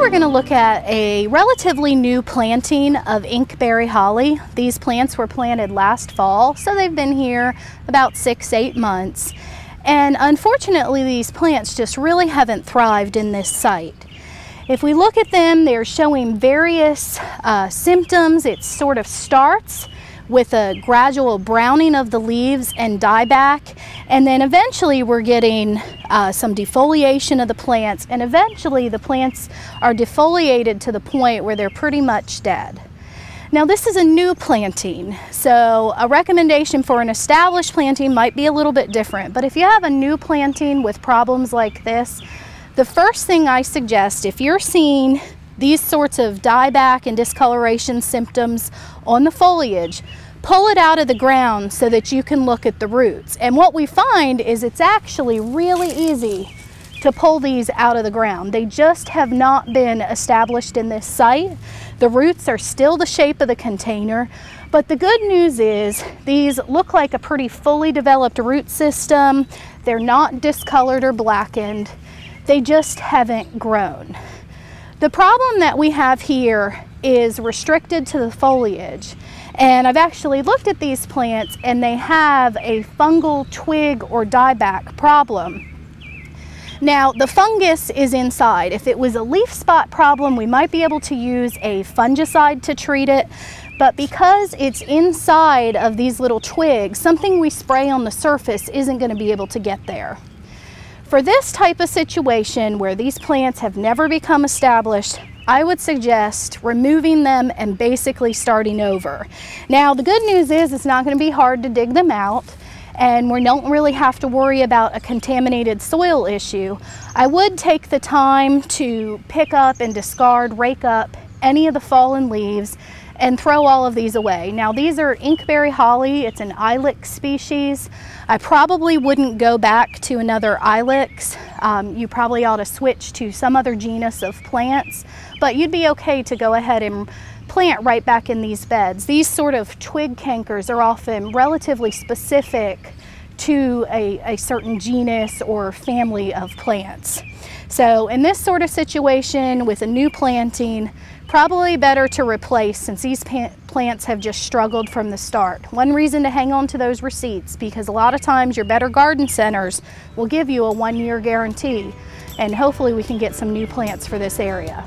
we're going to look at a relatively new planting of inkberry holly. These plants were planted last fall, so they've been here about 6-8 months. And unfortunately, these plants just really haven't thrived in this site. If we look at them, they're showing various symptoms. It sort of starts with a gradual browning of the leaves and dieback, and then eventually we're getting some defoliation of the plants, and eventually the plants are defoliated to the point where they're pretty much dead. Now this is a new planting, so a recommendation for an established planting might be a little bit different, but if you have a new planting with problems like this, the first thing I suggest, if you're seeing these sorts of dieback and discoloration symptoms on the foliage, pull it out of the ground so that you can look at the roots. And what we find is it's actually really easy to pull these out of the ground. They just have not been established in this site. The roots are still the shape of the container, but the good news is these look like a pretty fully developed root system. They're not discolored or blackened. They just haven't grown. The problem that we have here is restricted to the foliage. And I've actually looked at these plants and they have a fungal twig or dieback problem. Now the fungus is inside. If it was a leaf spot problem, we might be able to use a fungicide to treat it. But because it's inside of these little twigs, something we spray on the surface isn't going to be able to get there. For this type of situation where these plants have never become established, I would suggest removing them and basically starting over. Now the good news is it's not going to be hard to dig them out, and we don't really have to worry about a contaminated soil issue. I would take the time to pick up and discard, rake up any of the fallen leaves and throw all of these away. Now these are inkberry holly, it's an ilex species. I probably wouldn't go back to another ilex. You probably ought to switch to some other genus of plants, but you'd be okay to go ahead and plant right back in these beds. These sort of twig cankers are often relatively specific to a certain genus or family of plants. So in this sort of situation with a new planting, probably better to replace since these plants have just struggled from the start. One reason to hang on to those receipts, because a lot of times your better garden centers will give you a 1-year guarantee, and hopefully we can get some new plants for this area.